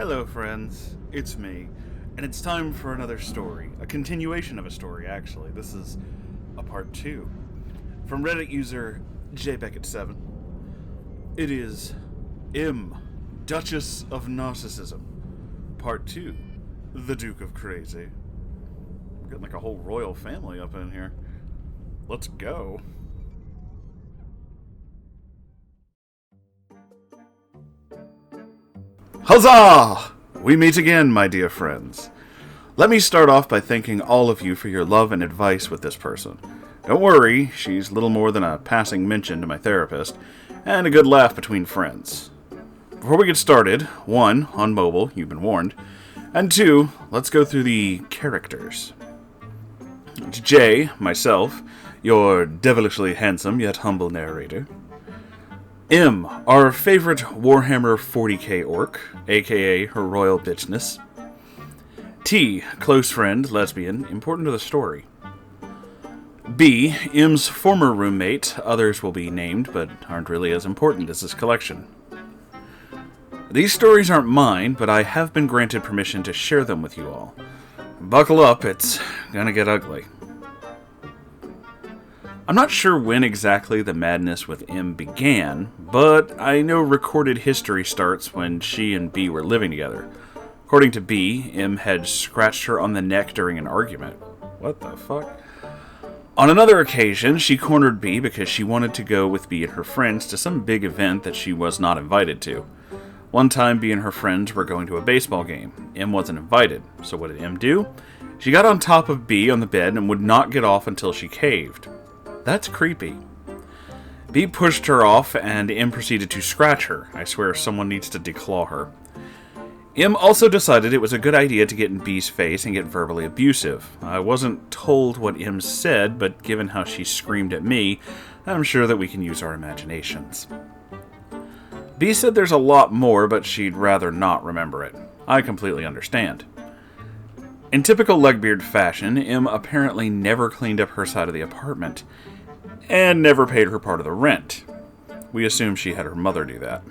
Hello, friends. It's me, and it's time for another story. A continuation of a story, actually. This is a part 2. From Reddit user JBeckett7. It is M, Duchess of Narcissism. Part 2, The Duke of Crazy. We're getting like a whole royal family up in here. Let's go. Huzzah! We meet again, my dear friends. Let me start off by thanking all of you for your love and advice with this person. Don't worry, she's little more than a passing mention to my therapist, and a good laugh between friends. Before we get started, 1, on mobile, you've been warned, and 2, let's go through the characters. J, myself, your devilishly handsome yet humble narrator. M, our favorite Warhammer 40k orc, aka her royal bitchness. T, close friend, lesbian, important to the story. B, M's former roommate, others will be named, but aren't really as important as this collection. These stories aren't mine, but I have been granted permission to share them with you all. Buckle up, it's gonna get ugly. I'm not sure when exactly the madness with M began, but I know recorded history starts when she and B were living together. According to B, M had scratched her on the neck during an argument. What the fuck? On another occasion, she cornered B because she wanted to go with B and her friends to some big event that she was not invited to. One time, B and her friends were going to a baseball game. M wasn't invited, so what did M do? She got on top of B on the bed and would not get off until she caved. That's creepy. B pushed her off, and M proceeded to scratch her. I swear someone needs to declaw her. M also decided it was a good idea to get in B's face and get verbally abusive. I wasn't told what M said, but given how she screamed at me, I'm sure that we can use our imaginations. B said there's a lot more, but she'd rather not remember it. I completely understand. In typical Legbeard fashion, M apparently never cleaned up her side of the apartment, and never paid her part of the rent. We assume she had her mother do that.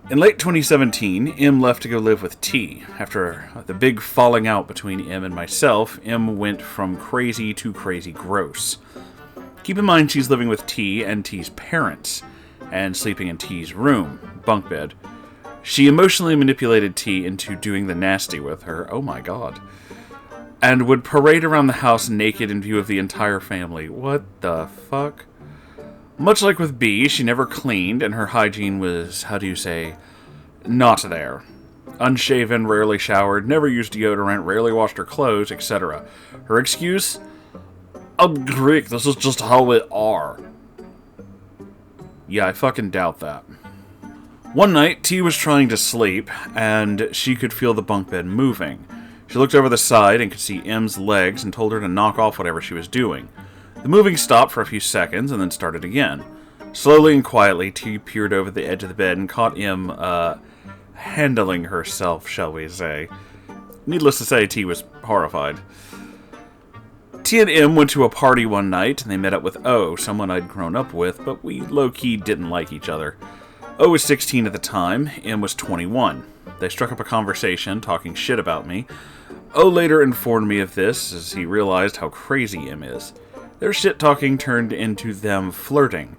In late 2017, M left to go live with T. After the big falling out between M and myself, M went from crazy to crazy gross. Keep in mind she's living with T and T's parents, and sleeping in T's room, bunk bed. She emotionally manipulated T into doing the nasty with her, oh my god, and would parade around the house naked in view of the entire family. What the fuck? Much like with B, she never cleaned, and her hygiene was, not there. Unshaven, rarely showered, never used deodorant, rarely washed her clothes, etc. Her excuse? I'm Greek, this is just how we are. Yeah, I fucking doubt that. One night, T was trying to sleep, and she could feel the bunk bed moving. She looked over the side and could see M's legs and told her to knock off whatever she was doing. The moving stopped for a few seconds and then started again. Slowly and quietly, T peered over the edge of the bed and caught M, handling herself, shall we say. Needless to say, T was horrified. T and M went to a party one night, and they met up with O, someone I'd grown up with, but we low-key didn't like each other. O was 16 at the time, M was 21. They struck up a conversation, talking shit about me. O later informed me of this, as he realized how crazy M is. Their shit-talking turned into them flirting.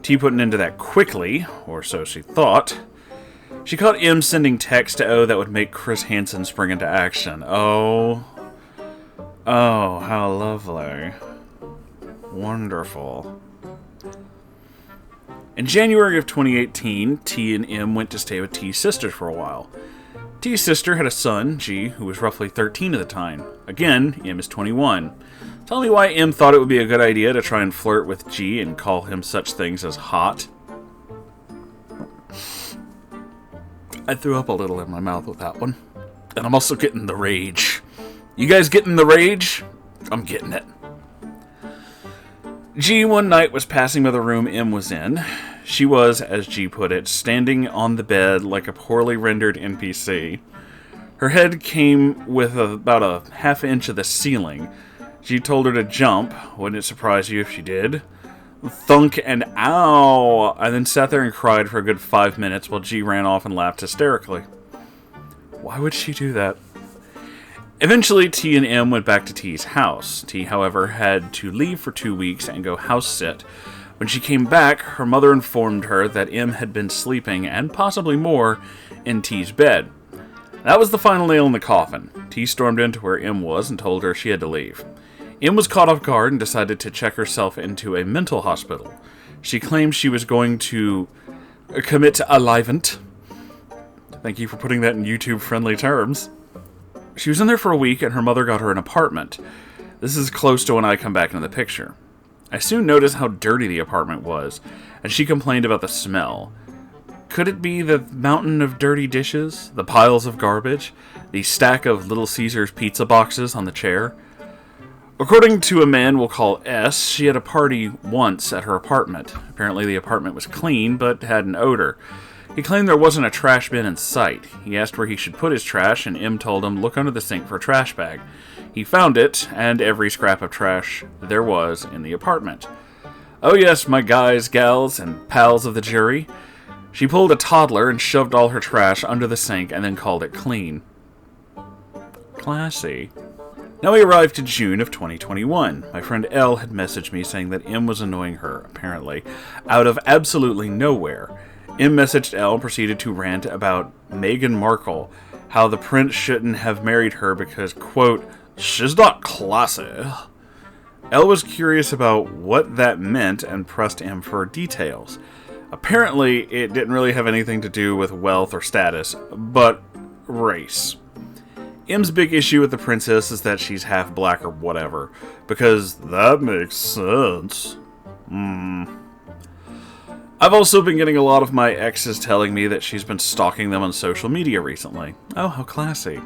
T put an end to that quickly, or so she thought. She caught M sending texts to O that would make Chris Hansen spring into action. Oh, how lovely. Wonderful. In January of 2018, T and M went to stay with T's sister for a while. T's sister had a son, G, who was roughly 13 at the time. Again, M is 21. Tell me why M thought it would be a good idea to try and flirt with G and call him such things as hot. I threw up a little in my mouth with that one. And I'm also getting the rage. You guys getting the rage? I'm getting it. G one night was passing by the room M was in. She was, as G put it, standing on the bed like a poorly rendered NPC. Her head came with about a half inch of the ceiling. G told her to jump. Wouldn't it surprise you if she did? Thunk and ow! I then sat there and cried for a good 5 minutes while G ran off and laughed hysterically. Why would she do that? Eventually, T and M went back to T's house. T, however, had to leave for 2 weeks and go house sit. When she came back, her mother informed her that M had been sleeping, and possibly more, in T's bed. That was the final nail in the coffin. T stormed into where M was and told her she had to leave. M was caught off guard and decided to check herself into a mental hospital. She claimed she was going to commit alivant. Thank you for putting that in YouTube-friendly terms. She was in there for a week, and her mother got her an apartment. This is close to when I come back into the picture. I soon noticed how dirty the apartment was, and she complained about the smell. Could it be the mountain of dirty dishes, the piles of garbage, the stack of Little Caesars pizza boxes on the chair? According to a man we'll call S, she had a party once at her apartment. Apparently the apartment was clean, but had an odor. He claimed there wasn't a trash bin in sight. He asked where he should put his trash, and M told him, look under the sink for a trash bag. He found it, and every scrap of trash there was in the apartment. Oh yes, my guys, gals, and pals of the jury. She pulled a toddler and shoved all her trash under the sink and then called it clean. Classy. Now we arrived to June of 2021. My friend L had messaged me saying that M was annoying her, apparently, out of absolutely nowhere. M messaged L and proceeded to rant about Meghan Markle, how the prince shouldn't have married her because, quote, she's not classy. L was curious about what that meant and pressed M for details. Apparently, it didn't really have anything to do with wealth or status, but race. M's big issue with the princess is that she's half black or whatever, because that makes sense. I've also been getting a lot of my exes telling me that she's been stalking them on social media recently. Oh, how classy.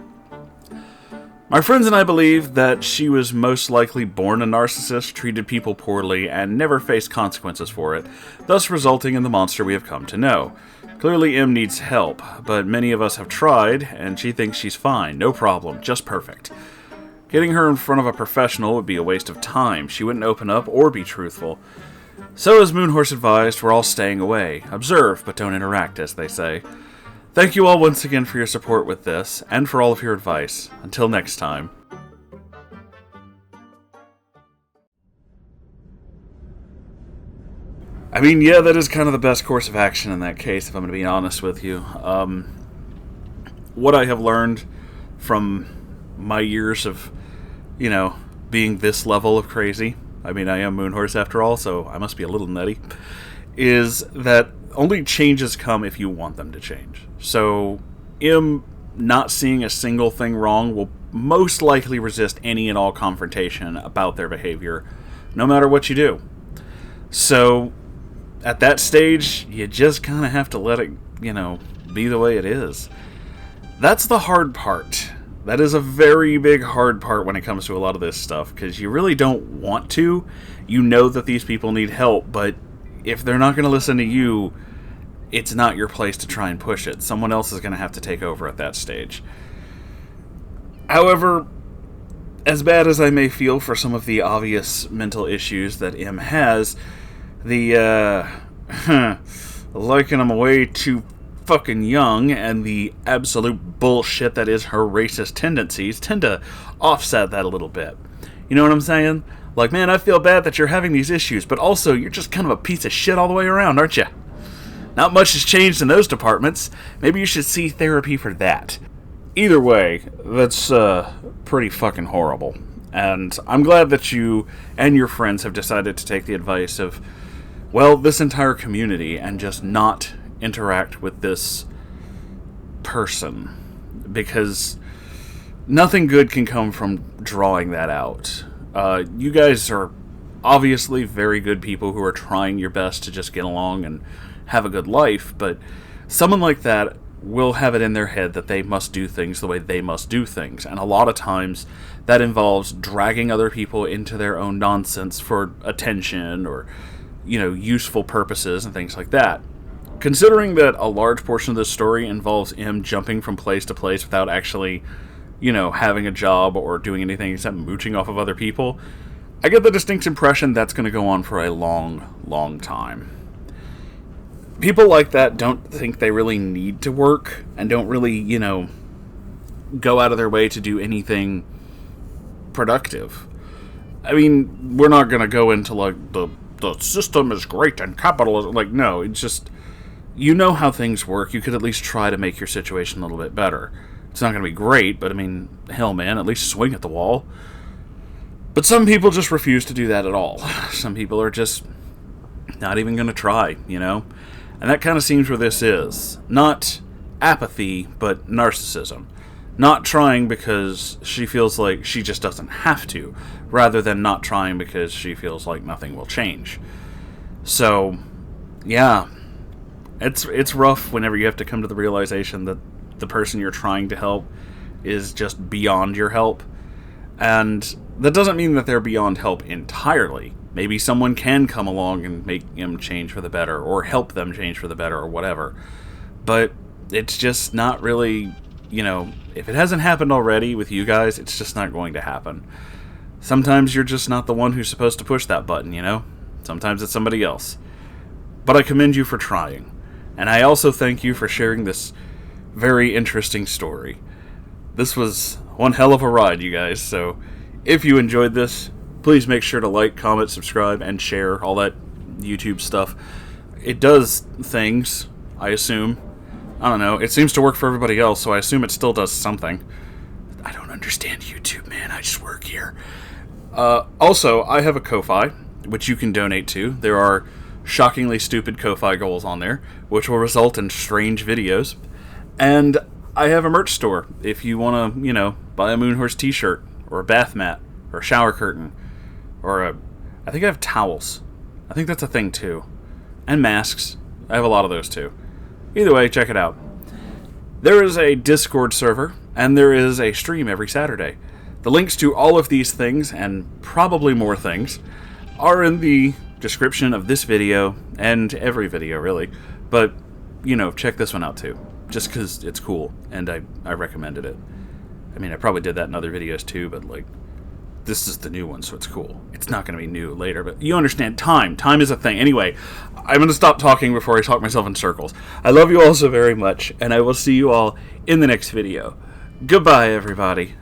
My friends and I believe that she was most likely born a narcissist, treated people poorly, and never faced consequences for it, thus resulting in the monster we have come to know. Clearly M needs help, but many of us have tried, and she thinks she's fine, no problem, just perfect. Getting her in front of a professional would be a waste of time. She wouldn't open up or be truthful. So as Moonhorse advised, we're all staying away. Observe, but don't interact, as they say. Thank you all once again for your support with this, and for all of your advice. Until next time. I mean, yeah, that is kind of the best course of action in that case, if I'm going to be honest with you. What I have learned from my years of, being this level of crazy, I mean, I am Moonhorse after all, so I must be a little nutty, is that only changes come if you want them to change. So, M not seeing a single thing wrong will most likely resist any and all confrontation about their behavior, no matter what you do. So, at that stage, you just kind of have to let it, be the way it is. That's the hard part. That is a very big hard part when it comes to a lot of this stuff, because you really don't want to. You know that these people need help, but if they're not going to listen to you, it's not your place to try and push it. Someone else is going to have to take over at that stage. However, as bad as I may feel for some of the obvious mental issues that M has, the, liking them way too fucking young and the absolute bullshit that is her racist tendencies tend to offset that a little bit. You know what I'm saying? Like, man, I feel bad that you're having these issues, but also you're just kind of a piece of shit all the way around, aren't you? Not much has changed in those departments. Maybe you should see therapy for that. Either way, that's pretty fucking horrible. And I'm glad that you and your friends have decided to take the advice of, well, this entire community and just not interact with this person. Because nothing good can come from drawing that out. You guys are obviously very good people who are trying your best to just get along and have a good life, but someone like that will have it in their head that they must do things the way they must do things, and a lot of times that involves dragging other people into their own nonsense for attention or, useful purposes and things like that. Considering that a large portion of this story involves M jumping from place to place without actually, having a job or doing anything except mooching off of other people, I get the distinct impression that's going to go on for a long, long time. People like that don't think they really need to work and don't really, go out of their way to do anything productive. I mean, we're not going to go into, like, the system is great and capitalism. Like, no, it's just, you know how things work. You could at least try to make your situation a little bit better. It's not going to be great, but I mean, hell, man, at least swing at the wall. But some people just refuse to do that at all. Some people are just not even going to try, you know? And that kind of seems where this is. Not apathy, but narcissism. Not trying because she feels like she just doesn't have to, rather than not trying because she feels like nothing will change. So, yeah, it's rough whenever you have to come to the realization that the person you're trying to help is just beyond your help. And that doesn't mean that they're beyond help entirely. Maybe someone can come along and make them change for the better, or help them change for the better, or whatever. But it's just not really, you know, if it hasn't happened already with you guys, it's just not going to happen. Sometimes you're just not the one who's supposed to push that button, you know? Sometimes it's somebody else. But I commend you for trying. And I also thank you for sharing this very interesting story. This was one hell of a ride, you guys, so if you enjoyed this, please make sure to like, comment, subscribe, and share all that YouTube stuff. It does things, I assume. I don't know. It seems to work for everybody else, so I assume it still does something. I don't understand YouTube, man. I just work here. Also, I have a Ko-Fi, which you can donate to. There are shockingly stupid Ko-Fi goals on there, which will result in strange videos. And I have a merch store. If you want to, you know, buy a Moonhorse t-shirt, or a bath mat, or a shower curtain, or I think I have towels. I think that's a thing, too. And masks. I have a lot of those, too. Either way, check it out. There is a Discord server, and there is a stream every Saturday. The links to all of these things, and probably more things, are in the description of this video, and every video, really. But, you know, check this one out, too. Just because it's cool, and I recommended it. I mean, I probably did that in other videos, too, but, like, this is the new one, so it's cool. It's not going to be new later, but you understand, time. Time is a thing. Anyway, I'm going to stop talking before I talk myself in circles. I love you all so very much, and I will see you all in the next video. Goodbye, everybody.